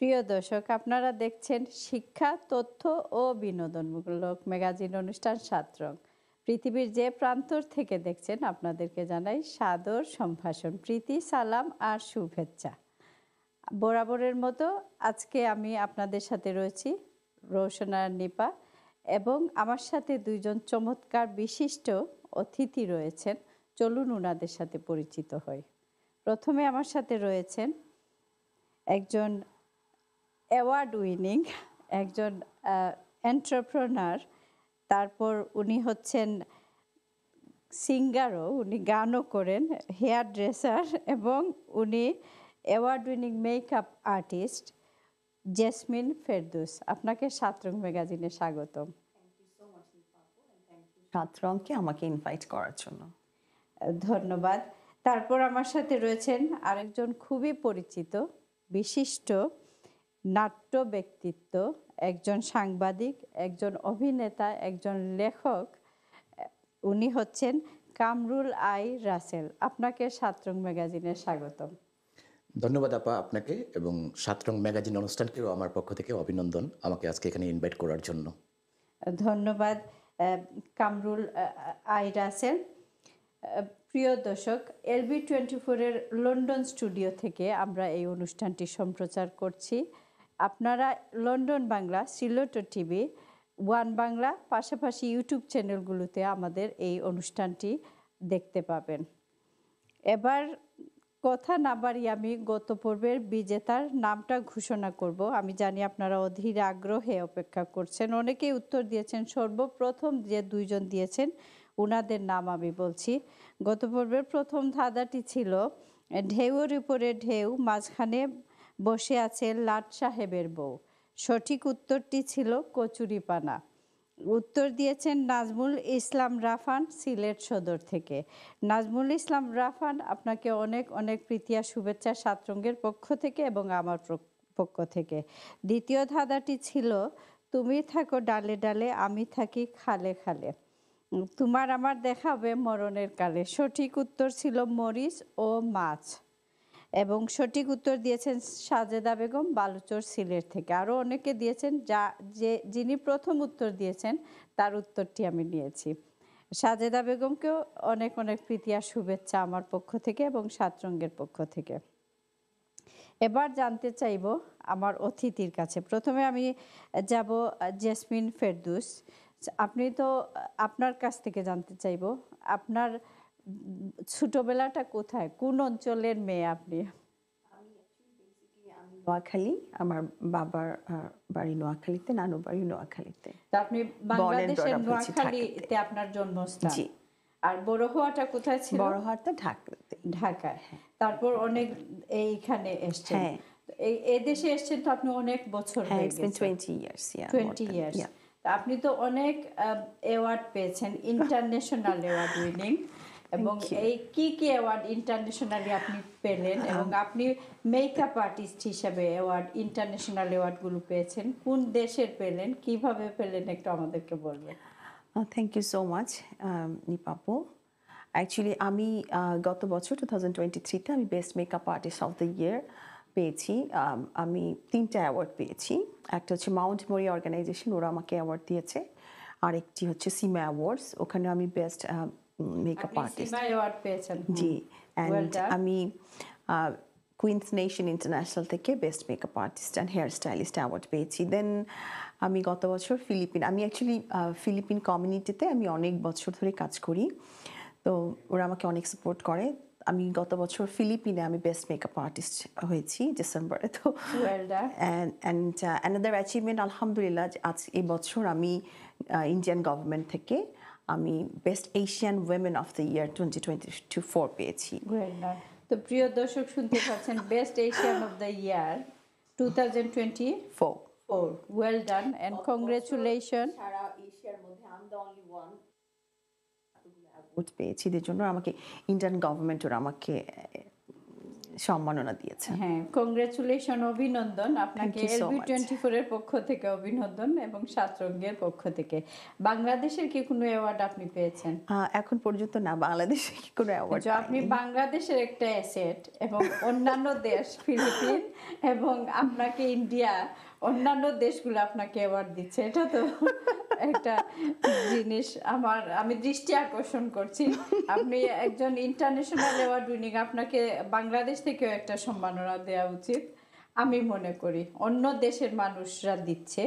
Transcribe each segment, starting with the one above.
প্রিয় দর্শক, আপনারা দেখছেন শিক্ষা, তথ্য ও বিনোদনমূলক ম্যাগাজিন অনুষ্ঠান সাতরং। পৃথিবীর যে প্রান্তর থেকে দেখছেন আপনাদেরকে জানাই সাদর সম্ভাষণ, প্রীতি, সালাম আর শুভেচ্ছা। বরাবরের মতো আজকে আমি আপনাদের সাথে রয়েছি রোশনা নিপা, এবং আমার সাথে দুইজন চমৎকার বিশিষ্ট অতিথি রয়েছেন। চলুন ওনাদের সাথে পরিচিত হই। প্রথমে আমার সাথে রয়েছেন একজন অ্যাওয়ার্ড উইনিং, একজন এন্টারপ্রেনার, তারপর উনি হচ্ছেন সিঙ্গারও, উনি গানও করেন, হেয়ার ড্রেসার, এবং উনি award winning makeup artist jasmine Ferdous. আপনাকে সাতরং ম্যাগাজিনে স্বাগতম। সাতরংকে আমাকে ইনভাইট করার জন্য ধন্যবাদ। তারপর আমার সাথে রয়েছেন আরেকজন খুবই পরিচিত বিশিষ্ট নাট্য ব্যক্তিত্ব, একজন সাংবাদিক, একজন অভিনেতা, একজন লেখক। উনি হচ্ছেন কামরুল আই রাসেল। আপনাকে সাতরং ম্যাগাজিনে স্বাগতম। ধন্যবাদ আপা আপনাকে, এবং সাতরং ম্যাগাজিন অনুষ্ঠানকেও আমার পক্ষ থেকে অভিনন্দন আমাকে আজকে এখানে ইনভাইট করার জন্য। ধন্যবাদ কামরুল আই রাসেল। প্রিয় দর্শক, LB24-এর লন্ডন স্টুডিও থেকে আমরা এই অনুষ্ঠানটি সম্প্রচার করছি। আপনারা London Bangla, Sylhet TV, one Bangla, পাশাপাশি ইউটিউব চ্যানেলগুলোতে আমাদের এই অনুষ্ঠানটি দেখতে পাবেন। এবার কথা না বাড়িয়ে আমি গত পর্বের বিজেতার নামটা ঘোষণা করব। আমি জানি আপনারা অধীর আগ্রহে অপেক্ষা করছেন, অনেকেই উত্তর দিয়েছেন। সর্বপ্রথম যে দুইজন দিয়েছেন ওনাদের নাম আমি বলছি। গত পর্বের প্রথম ধাঁধাটি ছিল ঢেউয়ের উপরে ঢেউ, মাঝখানে বসে আছে লাট সাহেবের বউ। সঠিক উত্তরটি ছিল কচুরিপানা। উত্তর দিয়েছেন নাজমুল ইসলাম রাফান, সিলেট সদর থেকে। নাজমুল ইসলাম রাফান, আপনাকে অনেক অনেক প্রীতি আর শুভেচ্ছা সাতরঙ্গের পক্ষ থেকে এবং আমার পক্ষ থেকে। দ্বিতীয় ধাঁধাটি ছিল তুমি থাকো ডালে ডালে, আমি থাকি খালে খালে, তোমার আমার দেখা হবে মরণের কালে। সঠিক উত্তর ছিল মরিচ ও মাছ। এবং সঠিক উত্তর দিয়েছেন সাজেদা বেগম, বালুচর, সিলেট থেকে। আরও অনেকে দিয়েছেন, যিনি প্রথম উত্তর দিয়েছেন তার উত্তরটি আমি নিয়েছি। সাজেদা বেগমকেও অনেক অনেক প্রীতি আর শুভেচ্ছা আমার পক্ষ থেকে এবং সাতরঙ্গের পক্ষ থেকে। এবার জানতে চাইব আমার অতিথির কাছে। প্রথমে আমি যাব জেসমিন ফেরদৌস। আপনি তো, আপনার কাছ থেকে জানতে চাইব আপনার ছোটবেলাটা কোথায়, কোন অঞ্চলের মেয়ে আপনি? নোয়াখালী, আমার বাবার বাড়ি নোয়াখালীতে, নানু বাড়ি নোয়াখালীতে। তো আপনি বাংলাদেশের নোয়াখালীতে আপনার জন্মস্থান। জি। আর বড় হওয়াটা কোথায় ছিল? বড় হওয়াটা ঢাকাতে। ঢাকায়। তারপর অনেক এইখানে এসেছেন। হ্যাঁ। এই দেশে এসেছেন তো আপনি অনেক বছর হয়ে গেছে। 20 years, yeah. 20 years. আপনি তো অনেক অ্যাওয়ার্ড পেয়েছেন, ইন্টারন্যাশনাল অ্যাওয়ার্ড উইনিং। এবং এই কি কি অ্যাওয়ার্ড ইন্টারন্যাশনালি আপনি পেলেন, এবং আপনি মেকআপ আর্টিস্ট হিসেবে অ্যাওয়ার্ড, ইন্টারন্যাশনাল অ্যাওয়ার্ডগুলো পেয়েছেন, কোন দেশের পেলেন, কিভাবে পেলেন, একটু আমাদেরকে বলবেন। থ্যাংক ইউ সো মাচ নিপাপু। অ্যাকচুয়ালি আমি গত বছর 2023-তে আমি best makeup artist of the year পেয়েছি। আমি 3টা অ্যাওয়ার্ড পেয়েছি। একটা হচ্ছে মাউন্ট মরি অর্গানাইজেশন, ওরা আমাকে অ্যাওয়ার্ড দিয়েছে। আরেকটি হচ্ছে সিমা অ্যাওয়ার্ডস, ওখানে আমি best makeup artist. SIIMA award পেয়েছেন? জি। অ্যান্ড আমি কুইন্স নেশন ইন্টারন্যাশনাল থেকে best makeup artist and hair stylist award পেয়েছি। দেন আমি গত বছর আমি অ্যাকচুয়ালি ফিলিপিন কমিউনিটিতে আমি অনেক বছর ধরে কাজ করি, তো ওরা আমাকে অনেক সাপোর্ট করে। আমি গত বছর ফিলিপিনে আমি বেস্ট মেকআপ আর্টিস্ট হয়েছি ডিসেম্বরে। তো অ্যানাদার অ্যাচিভমেন্ট আলহামদুলিল্লাহ, আজ এই বছর আমি ইন্ডিয়ান গভর্নমেন্ট থেকে আমি best Asian women of the year 2024 পেয়েছি। তো প্রিয় দর্শক, শুনতে পাচ্ছেন, best Asian of the year 2024। Well done and congratulation. সারা এশিয়ার মধ্যে I am the only one পেয়েছি, এর জন্য আমাকে ইন্ডিয়ান গভর্নমেন্ট ওরা আমাকে সম্মাননা দিয়েছেন। হ্যাঁ, কংগ্রেচুলেশন, অভিনন্দন আপনাকে Thank you so LB24 এর পক্ষ থেকে অভিনন্দন এবং সাতরঙ্গের পক্ষ থেকে। বাংলাদেশের কি কোনো অ্যাওয়ার্ড আপনি পেয়েছেন? এখন পর্যন্ত না, বাংলাদেশে কি কোনো অ্যাওয়ার্ড যে আপনি বাংলাদেশের একটা অ্যাসেট এবং অন্যান্য দেশ ফিলিপিন এবং আপনাকে ইন্ডিয়া, অন্যান্য দেশগুলো আপনাকে অ্যাওয়ার্ড দিচ্ছে, এটা তো একটা জিনিস আমি দৃষ্টি আকর্ষণ করছি। আপনি একজন ইন্টারন্যাশনাল অ্যাওয়ার্ড উইনিং, আপনাকে বাংলাদেশ থেকেও একটা সম্মাননা দেওয়া উচিত আমি মনে করি। অন্য দেশের মানুষরা দিচ্ছে,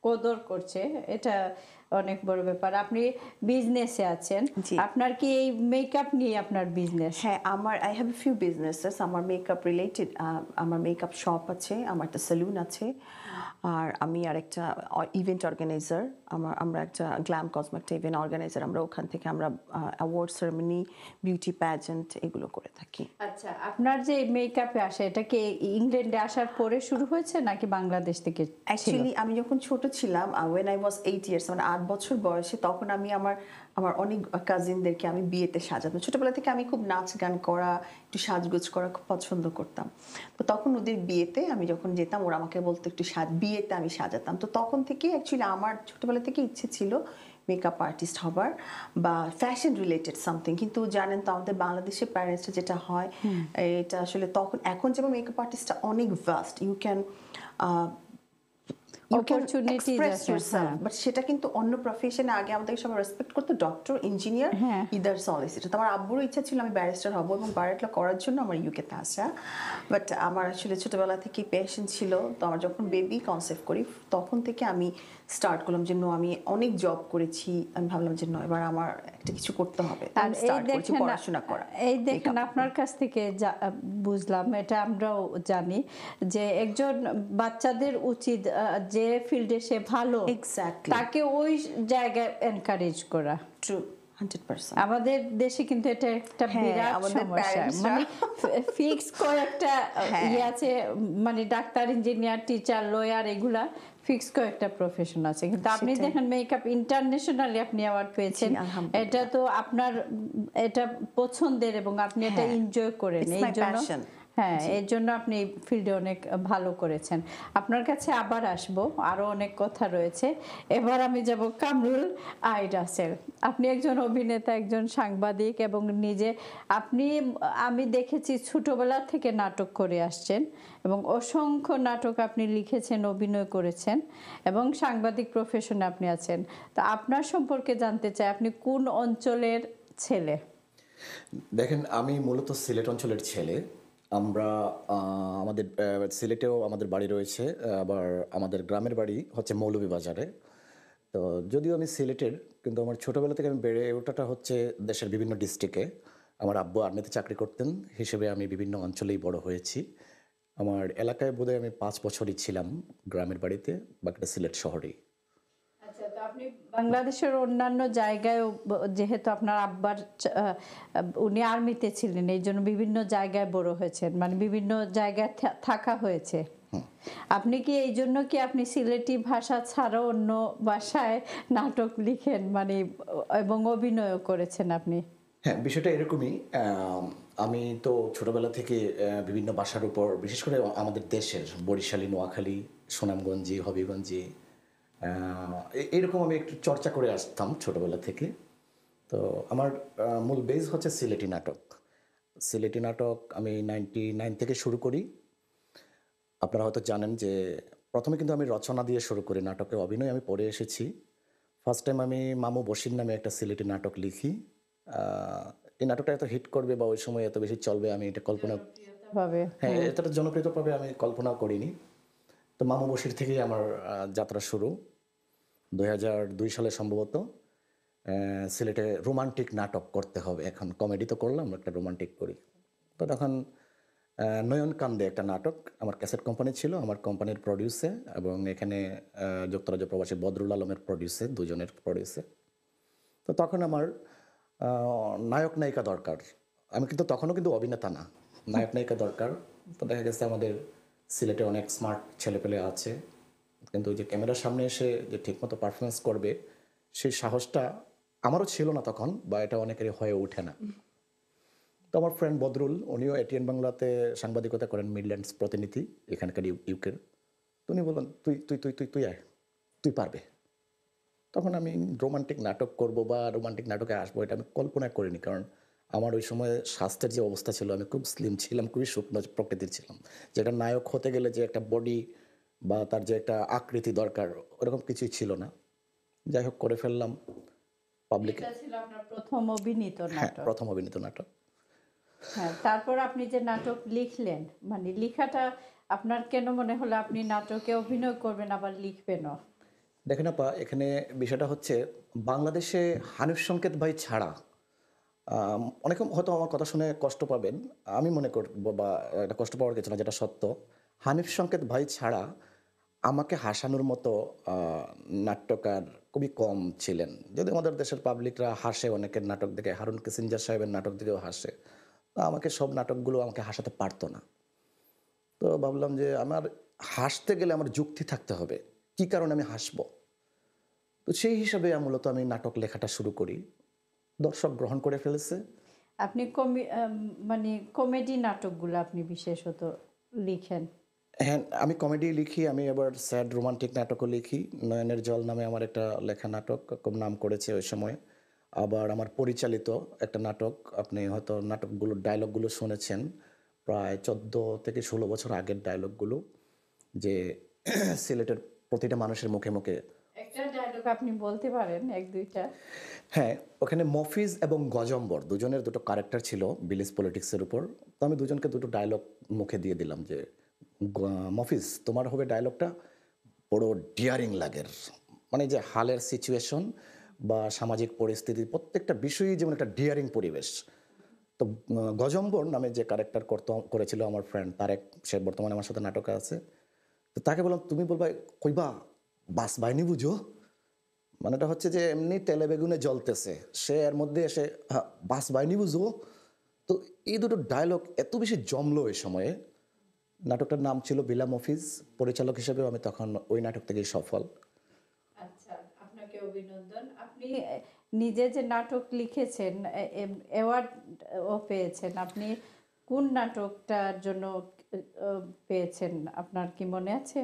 কদর করছে, এটা অনেক বড় ব্যাপার। আপনি বিজনেসে আছেন, জি। আপনার কি এই মেকআপ নিয়ে আপনার বিজনেস? হ্যাঁ, I have a few businesses. আমার মেকআপ রিলেটেড, আমার মেকআপ শপ আছে, আমার একটা সেলুন আছে, আর আমি আরেকটা ইভেন্ট অর্গানাইজার। আমরা একটা গ্ল্যাম কসমেটিক ইভেন্ট অর্গানাইজার। আমরা ওখান থেকে আমরা অ্যাওয়ার্ড সেরেমনি, বিউটি প্যাজেন্ট এগুলো করে থাকি। আচ্ছা, আপনার যে মেকআপে আসে, এটা কি ইংল্যান্ডে আসার পরে শুরু হয়েছে নাকি বাংলাদেশ থেকে ছিল? অ্যাকচুয়ালি আমি যখন ছোট ছিলাম, when I was 8 years, মানে 8 বছর বয়সে, তখন আমি আমার অনেক কাজিনদেরকে আমি বিয়েতে সাজাতাম। ছোটবেলা থেকে আমি খুব নাচ গান করা, একটু সাজগোজ করা খুব পছন্দ করতাম। তো তখন ওদের বিয়েতে আমি যখন যেতাম, ওরা আমাকে বলতো একটু বিয়েতে আমি সাজাতাম। তো তখন থেকেই অ্যাকচুয়ালি আমার ছোটবেলা থেকে ইচ্ছে ছিল মেকআপ আর্টিস্ট হবার বা ফ্যাশন রিলেটেড সামথিং। কিন্তু জানেন তো আমাদের বাংলাদেশের প্যারেন্টসরা যেটা হয়, এটা আসলে তখন, এখন যেমন মেকআপ আর্টিস্টটা অনেক vast, you can express yourself, but সেটা কিন্তু অন্য প্রফেশনে আগে আমাদের সবাই রেসপেক্ট করতো, ডক্টর, ইঞ্জিনিয়ার, ইদার সলিসিটর। তো আমার আব্বুরও ইচ্ছা ছিল আমি ব্যারিস্টার হব এবং বারোটা করার জন্য আমার ইউকেতে আসা। বাট আমার আসলে ছোটবেলা থেকে প্যাশন ছিল। তো আমার যখন বেবি কনসেপ্ট করি, তখন থেকে আমি স্টার্ট করলাম যে আমি অনেক জব করেছি, আমি ভাবলাম যে এবার আমার একটা কিছু করতে হবে, আর স্টার্ট করেছি পড়াশোনা করা। এই দেখেন, আপনার কাছ থেকে বুঝলাম, এটা আমরাও জানি যে একজন বাচ্চাদের উচিত যে ফিল্ডে সে ভালো, এক্স্যাক্টলি, তাকে ওই জায়গায় এনকারেজ করা। ট্রু, 100%। আমাদের দেশে কিন্তু এটা একটা বিরাট সমস্যা, মানে ফিক্স কয়েকটা ইয়ে আছে, মানে ডাক্তার, ইঞ্জিনিয়ার, টিচার, লয়ার, এগুলা ফিক্স কয়েকটা প্রফেশন আছে। কিন্তু আপনি দেখেন মেকআপ ইন্টারন্যাশনালি আপনি অ্যাওয়ার্ড পেয়েছেন, এটা তো আপনার এটা পছন্দের এবং আপনি এটা এনজয় করেন, এই জন্য হ্যাঁ, এর জন্য আপনি এই ফিল্ডে অনেক ভালো করেছেন। আপনার কাছে আবার আসবো, আরো অনেক কথা রয়েছে। এবার আমি যাব কামরুল আই রাসেল। আপনি একজন অভিনেতা, একজন সাংবাদিক এবং আমি দেখেছি ছোটবেলা থেকে নাটক করে আসছেন এবং অসংখ্য নাটক আপনি লিখেছেন, অভিনয় করেছেন এবং সাংবাদিক প্রফেশনে আপনি আছেন। তো আপনার সম্পর্কে জানতে চাই, আপনি কোন অঞ্চলের ছেলে? দেখেন, আমি মূলত সিলেট অঞ্চলের ছেলে। আমরা আমাদের সিলেটেও আমাদের বাড়ি রয়েছে, আবার আমাদের গ্রামের বাড়ি হচ্ছে মৌলভীবাজারে। তো যদিও আমি সিলেটের, কিন্তু আমার ছোটোবেলা থেকে আমি বেড়ে ওঠাটা হচ্ছে দেশের বিভিন্ন ডিস্ট্রিক্টে। আমার আব্বু আর্মিতে চাকরি করতেন, হিসেবে আমি বিভিন্ন অঞ্চলেই বড় হয়েছি। আমার এলাকায় বোধহয় আমি 5 বছরই ছিলাম গ্রামের বাড়িতে, বাকিটা সিলেট শহরেই। আচ্ছা, তো আপনি বাংলাদেশের অন্যান্য জায়গায়, যেহেতু আপনার আব্বার উনি আর্মিতে ছিলেন, এই জন্য বিভিন্ন জায়গায় বড় হয়েছেন, মানে বিভিন্ন জায়গায় থাকা হয়েছে। আপনি কি এই জন্য কি আপনি সিলেটি ভাষা ছাড়াও অন্য ভাষায় নাটক লিখেন, মানে এবং অভিনয়ও করেছেন আপনি? হ্যাঁ, বিষয়টা এরকমই। আমি তো ছোটবেলা থেকে বিভিন্ন ভাষার উপর, বিশেষ করে আমাদের দেশের বরিশালী, নোয়াখালী, সুনামগঞ্জি, হবিগঞ্জি, এরকম আমি একটু চর্চা করে আসতাম ছোটবেলা থেকে। তো আমার মূল বেস হচ্ছে সিলেটি নাটক। সিলেটি নাটক আমি 99 থেকে শুরু করি। আপনারা হয়তো জানেন যে প্রথমে কিন্তু আমি রচনা দিয়ে শুরু করি, নাটকে অভিনয় আমি পড়ে এসেছি। ফার্স্ট টাইম আমি মামু বশির নামে একটা সিলেটি নাটক লিখি। এই নাটকটা এত হিট করবে বা ওই সময় এত বেশি চলবে আমি এটা হ্যাঁ, এতটা জনপ্রিয়তা পাবে আমি কল্পনাও করিনি। তো মামু বশির থেকেই আমার যাত্রা শুরু। 2002 সালে সম্ভবত সিলেটে রোমান্টিক নাটক করতে হবে, এখন কমেডি তো করলাম, একটা রোমান্টিক করি। তো তখন নয়ন কান্দে একটা নাটক, আমার ক্যাসেট কোম্পানি ছিল, আমার কোম্পানির প্রডিউসে, এবং এখানে যুক্তরাজ্য প্রবাসী বদরুল আলমের প্রডিউসে, দুজনের প্রডিউসে। তো তখন আমার নায়ক নায়িকা দরকার। আমি কিন্তু তখনও কিন্তু অভিনেতা না, নায়ক নায়িকা দরকার। তো দেখা গেছে আমাদের সিলেটে অনেক স্মার্ট ছেলেপেলে আছে, কিন্তু ওই যে ক্যামেরার সামনে এসে যে ঠিকমতো পারফরমেন্স করবে সেই সাহসটা আমারও ছিল না তখন, বা এটা অনেকেরই হয়ে ওঠে না। তো তো আমার ফ্রেন্ড বদরুল, উনিও এটিএন বাংলাতে সাংবাদিকতা করেন, মিডল্যান্ডস প্রতিনিধি এখানকার ইউকের। তো উনি বললেন তুই তুই তুই তুই তুই আয়, তুই পারবে। তখন আমি রোমান্টিক নাটক করব বা রোমান্টিক নাটকে আসবো এটা আমি কল্পনা করিনি, কারণ আমার ওই সময় স্বাস্থ্যের যে অবস্থা ছিল, আমি খুব স্লিম ছিলাম, খুবই শুকনো প্রকৃতির ছিলাম। যেটা নায়ক হতে গেলে যে একটা বডি বা তার যে একটা আকৃতি দরকার, ওরকম কিছুই ছিল না। যাই হোক, করে ফেললাম। পাবলিক, এটা ছিল আপনার প্রথম অভিনীত হ্যাঁ, নাটক। প্রথম অভিনীত নাটক। হ্যাঁ, তারপর আপনি যে নাটক লিখলেন, মানে লেখাটা আপনার কেন মনে হলো আপনি নাটকে অভিনয় করবেন আবার লিখবেনও? দেখেন আপা, এখানে বিষয়টা হচ্ছে বাংলাদেশে হানিফ সংকেত ভাই ছাড়া অনেকে হয়তো আমার কথা শুনে কষ্ট পাবেন, আমি মনে করব বা এটা কষ্ট পাওয়ার কিছু না, যেটা সত্য। হানিফ সংকেত ভাই ছাড়া আমাকে হাসানোর মতো নাট্যকার খুবই কম ছিলেন। যদি আমাদের দেশের পাবলিকরা হাসে অনেকের নাটক দেখে, হারুন কিসিঞ্জার সাহেবের নাটক দেখেও হাসে, তো আমাকে সব নাটকগুলো আমাকে হাসাতে পারতো না। তো ভাবলাম যে আমার হাসতে গেলে আমার যুক্তি থাকতে হবে, কী কারণে আমি হাসবো। তো সেই হিসাবে মূলত আমি নাটক লেখাটা শুরু করি। দর্শক গ্রহণ করে ফেলেছে। আপনি মানে কমেডি নাটকগুলো আপনি বিশেষত লিখেন? হ্যাঁ, আমি কমেডি লিখি, আমি আবার স্যাড রোমান্টিক নাটকও লিখি। নয়নের জল নামে আমার একটা লেখা নাটক খুব নাম করেছে ওই সময়। আবার আমার পরিচালিত একটা নাটক, আপনি হয়তো নাটকগুলোর ডায়লগগুলো শুনেছেন, প্রায় 14 থেকে 16 বছর আগের ডায়লগগুলো, যে সিলেটের প্রতিটা মানুষের মুখে মুখে। একটা ডায়লগ আপনি বলতে পারেন, এক দুইটা? হ্যাঁ, ওখানে মফিজ এবং গজম্বর দুজনের দুটো ক্যারেক্টার ছিল ভিলেজ পলিটিক্সের উপর। তো আমি দুজনকে দুটো ডায়লগ মুখে দিয়ে দিলাম যে, মফিজ তোমার হবে ডায়লগটা বড় ডিয়ারিং লাগের, মানে যে হালের সিচুয়েশন বা সামাজিক পরিস্থিতি প্রত্যেকটা বিষয়ই যেমন একটা ডিয়ারিং পরিবেশ। তো গজম্বর নামে যে ক্যারেক্টার করেছিল আমার ফ্রেন্ড তারেক, সে বর্তমানে আমার সাথে নাটকে আছে। তো তাকে বললাম তুমি বলবা কইবা বাস বাইনি বুঝো, মানেটা হচ্ছে যে এমনি তেলে বেগুনে জ্বলতেছে, সে এর মধ্যে এসে বাস বাইনি বুঝো। তো এই দুটো ডায়লগ এত বেশি জমলো এই সময়ে। নাটকটার নাম ছিল বিলা মফিজ। পরিচালক হিসেবেও আমি তখন ওই নাটক থেকেই সফল। আচ্ছা, আপনাকে অভিনন্দন। আপনি নিজে যে নাটক লিখেছেন, অ্যাওয়ার্ড ও পেয়েছেন। আপনি কোন নাটকটার জন্য পেয়েছেন আপনার কি মনে আছে?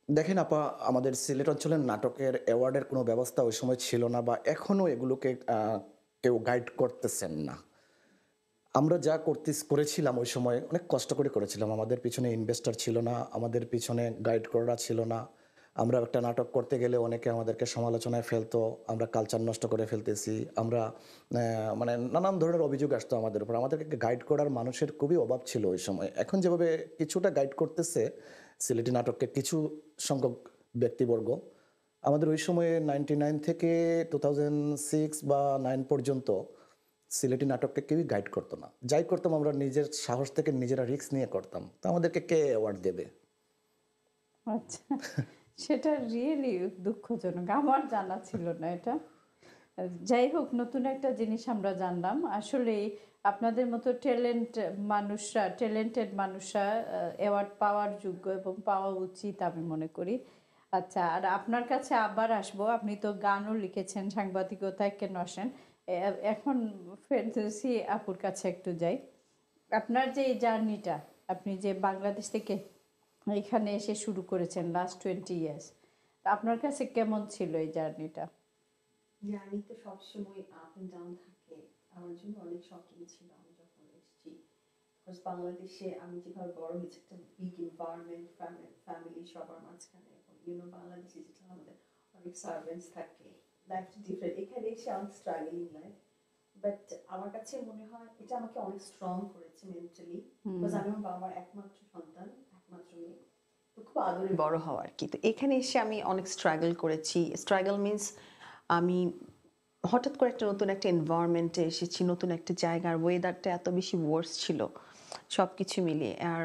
দেখেন আপা, আমাদের সিলেট অঞ্চলের নাটকের অ্যাওয়ার্ডের কোনো ব্যবস্থা ওই সময় ছিল না, বা এখনও এগুলোকে কেউ গাইড করতেছেন না। আমরা যা করেছিলাম ওই সময় অনেক কষ্ট করে করেছিলাম, আমাদের পিছনে ইনভেস্টর ছিল না, আমাদের পিছনে গাইড করা ছিল না। আমরা একটা নাটক করতে গেলে অনেকে আমাদেরকে সমালোচনায় ফেলতো, আমরা কালচার নষ্ট করে ফেলতেছি, আমরা মানে নানান ধরনের অভিযোগ আসতো আমাদের উপর। আমাদেরকে গাইড করার মানুষের খুবই অভাব ছিল ওই সময়। এখন যেভাবে কিছুটা গাইড করতেছে সিলেটি নাটককে কিছু সংখ্যক ব্যক্তিবর্গ, আমাদের ওই সময়ে 99 থেকে 2006 বা 9 পর্যন্ত সিলেটি নাটককে কেউই গাইড করতো না। যাই করতাম আমরা নিজের সাহস থেকে নিজেরা রিস্ক নিয়ে করতাম। তো আমাদেরকে কে অ্যাওয়ার্ড দেবে? আচ্ছা, সেটা রিয়েলি দুঃখজনক। আমার জানা ছিল না এটা। যাই হোক, নতুন একটা জিনিস আমরা জানলাম। আসলেই আপনাদের মতো ট্যালেন্টেড মানুষরা অ্যাওয়ার্ড পাওয়ার যোগ্য এবং পাওয়া উচিত আমি মনে করি। আচ্ছা, আর আপনার কাছে আবার আসবো। আপনি তো গানও লিখেছেন, সাংবাদিকতায় কেন আসেন। এখন ফেরদৌসী আপুর কাছে একটু যাই। আপনার যে এই জার্নিটা, আপনি যে বাংলাদেশ থেকে এখানে এসে শুরু করেছেন লাস্ট 20 ইয়ার্স, আপনার কাছে কেমন ছিল এই জার্নিটা? জার্নি তো সবসময় আপ এন্ড ডাউন থাকে। আমার জন্য অনেক শকিং ছিল আমি যখন এসেছি। বিকজ বাংলাদেশে আমি যেভাবে বড় হয়েছি একটা বিগ এনভায়রনমেন্ট, ফ্যামিলি সবার মাঝখানে, এবং বাংলাদেশে যেটা আমাদের অনেক সার্ভেন্টস থাকে, লাইফটা ডিফারেন্ট। এখানে এসে অনেক স্ট্রাগলিং লাইফ, বাট আমার কাছে মনে হয় এটা আমাকে অনেক স্ট্রং করেছে মেন্টালি। বিকজ আমি আমার বাবার একমাত্র সন্তান, একমাত্র মেয়ে, তো খুব আদরে বড় হওয়া আর কি। তো এখানে এসে আমি অনেক স্ট্রাগল করেছি। স্ট্রাগল মিন্স আমি হঠাৎ করে নতুন একটা এনভায়রনমেন্টে এসেছি, নতুন একটা জায়গার ওয়েদারটা এত বেশি ওয়ার্স ছিল, সব কিছু মিলিয়ে আর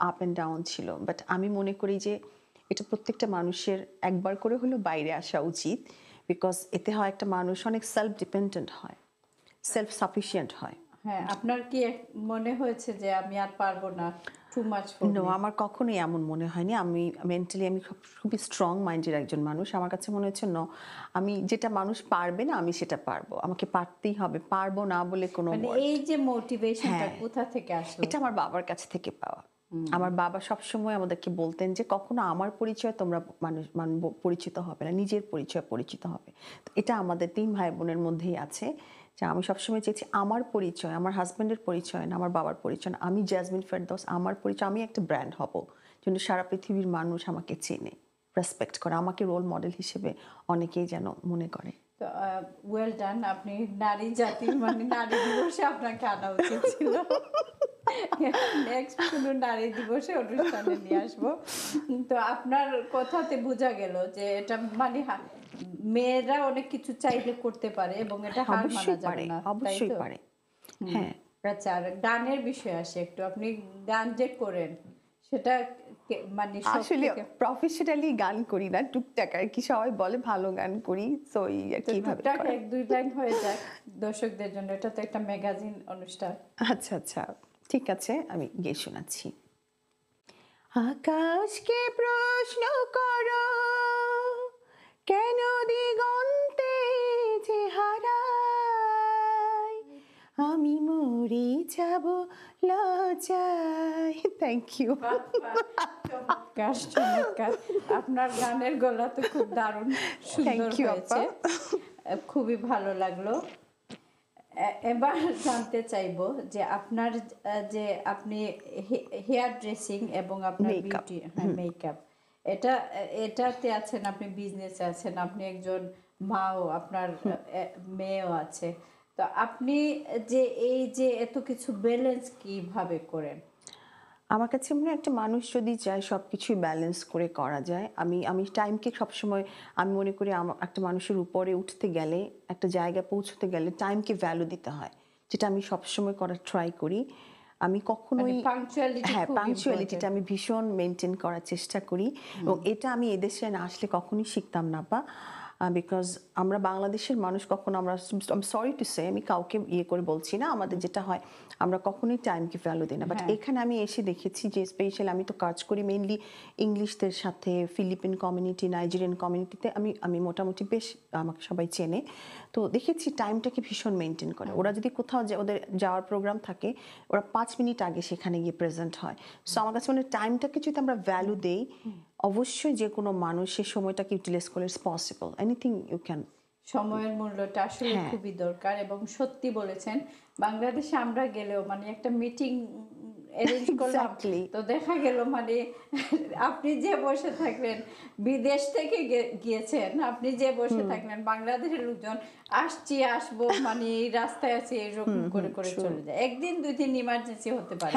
আপ অ্যান্ড ডাউন ছিল। বাট আমি মনে করি যে এটা প্রত্যেকটা মানুষের একবার করে হলেও বাইরে আসা উচিত, বিকজ এতে হয় একটা মানুষ অনেক সেলফ ডিপেন্ডেন্ট হয়, সেলফ সাফিসিয়েন্ট হয়। হ্যাঁ, আপনার কি মনে হয়েছে যে আমি আর পারবো না, টু মাচ নো, আমার কখনোই এমন মনে হয়নি। আমি মেন্টালি আমি খুবই স্ট্রং মাইন্ডের একজন মানুষ। আমার কাছে মনে হচ্ছে আমি যেটা মানুষ পারবে না আমি সেটা পারবো, আমাকে পারতেই হবে, পারবো না বলে কোনো মানে word। এই যে মোটিভেশনটা হ্যাঁ। কোথা থেকে আসলো? এটা আমার বাবার কাছ থেকে পাওয়া। আমার বাবা সবসময় আমাদেরকে বলতেন যে কখনো আমার পরিচয় তোমরা পরিচিত হবে না, নিজের পরিচয় পরিচিত হবে। তো এটা আমাদের 3 ভাই বোনের মধ্যেই আছে যে আমি সবসময় চেয়েছি আমার পরিচয়, আমার হাজব্যান্ডের পরিচয় না, আমার বাবার পরিচয় না, আমি জাজমিন ফেরদৌস, আমার পরিচয়, আমি একটা ব্র্যান্ড হব যেন সারা পৃথিবীর মানুষ আমাকে চেনে, রেসপেক্ট করে, আমাকে রোল মডেল হিসেবে অনেকেই যেন মনে করে। তো ওয়েল ডান, আপনি নারী জাতির মানে নারী দিবসে আপনাকে আনা উচিত ছিল। নেক্সট কোনো নারী দিবসে অনুষ্ঠানে নিয়ে আসবো। তো আপনার কথাতে বোঝা গেল যে এটা মানে মেয়েরা অনেক কিছু চাইলে করতে পারে এবং এটা হার মানা অবশ্যই যাবে পারে, না, তাই অবশ্যই তো? পারে। হ্যাঁ, আচ্ছা, আর গানের বিষয়ে আসে একটু। আপনি গান যে করেন সেটা মানে সব আসলে থেকে প্রফেশনালি গান করি না, টুকটাক আর কি, সবাই বলে ভালো গান করি, তো এই আর তো কিভাবে টুকটাক 1-2 লাইন হয়ে যাক দর্শকদের জন্য। এটা তো একটা ম্যাগাজিন অনুষ্ঠান। আচ্ছা আচ্ছা, ঠিক আছে, আমি গিয়ে শোনাচ্ছি। আকাশকে প্রশ্ন করো, কেন দিগন্তে যে হারাই, আমি মরে যাব লজ্জায়। Thank you. চমৎকার চমৎকার, আপনার গানের গলা তো খুব দারুণ সুন্দর Thank you, হয়েছে, খুবই ভালো লাগলো। এবার জানতে চাইবো যে আপনার যে আপনি হেয়ার ড্রেসিং এবং আপনার Makeup. বিউটি, মেকআপ, এটাতে আছেন, আপনি বিজনেসে আছেন, আপনি একজন মাও, আপনার মেয়েও আছে। তো আপনি যে এই যে এত কিছু ব্যালেন্স কিভাবে করেন? আমার কাছে মনে হয় একটা মানুষ যদি চায় সব কিছুই ব্যালেন্স করে করা যায়। আমি টাইমকে সবসময় আমি মনে করি একটা মানুষের উপরে উঠতে গেলে, একটা জায়গায় পৌঁছতে গেলে টাইমকে ভ্যালু দিতে হয়, যেটা আমি সবসময় করার ট্রাই করি। আমি কখনোই পাংচুয়ালিটি হ্যাঁ, খুব পাংচুয়ালিটিটা আমি ভীষণ মেনটেন করার চেষ্টা করি এবং এটা আমি এদেশে না আসলে কখনোই শিখতাম না বিকজ আমরা বাংলাদেশের মানুষ কখনো আমরা সরি টু সে, আমি কাউকে করে বলছি না, আমাদের যেটা হয় আমরা কখনোই টাইমকে ভ্যালু দিই না, বাট এখানে আমি এসে দেখেছি যে স্পেশালি আমি তো কাজ করি মেইনলি ইংলিশদের সাথে, ফিলিপিন কমিউনিটি, নাইজেরিয়ান কমিউনিটিতে, আমি মোটামুটি বেশ আমাকে সবাই চেনে, তো দেখেছি টাইমটাকে ভীষণ মেনটেন করে। ওরা যদি কোথাও ওদের যাওয়ার প্রোগ্রাম থাকে, ওরা 5 মিনিট আগে সেখানে গিয়ে প্রেজেন্ট হয়। সো আমার কাছে টাইমটাকে যদি আমরা ভ্যালু দেই, অবশ্যই যে কোনো মানুষ সেই সময়টাকে ইউটিলাইজ করলে it's possible, anything you can. সময়ের মূল্যটা আসলে খুবই দরকার এবং সত্যি বলেছেন। বাংলাদেশে আমরা গেলেও মানে একটা মিটিং অ্যারেঞ্জ করলাম, তো দেখা গেল মানে আপনি যে বসে থাকলেন, বিদেশ থেকে গিয়েছেন, আপনি যে বসে থাকলেন, বাংলাদেশের লোকজন আসবো মানে এই রাস্তায় আছি এরকম করে করে চলে যায়। একদিন 2 দিন ইমার্জেন্সি হতে পারে,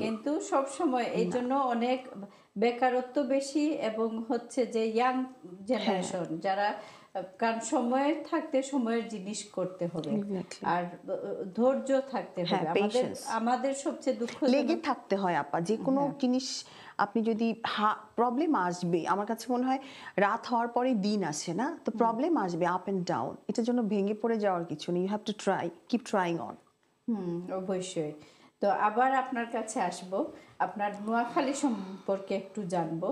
কিন্তু সব সময় এই জন্য অনেক বেকারত্ব বেশি এবং হচ্ছে যে ইয়াং জেনারেশন যারা, কারণ সময়ের থাকতে সময়ের জিনিস করতে হবে আর ধৈর্য থাকতে হবে। আমাদের সবচেয়ে দুঃখ লেগে থাকতে হয় আপা, যে কোনো জিনিস আপনি যদি প্রবলেম আসবে, আমার কাছে মনে হয় রাত হওয়ার পরে দিন আসে না, তো প্রবলেম আসবে আপ এন্ড ডাউন, এটার জন্য ভেঙে পড়ে যাওয়ার কিছু নেই, you have to try, keep trying on. অবশ্যই। তো আবার আপনার কাছে আসব, আপনার নোয়াখালী সম্পর্কে একটু জানবো।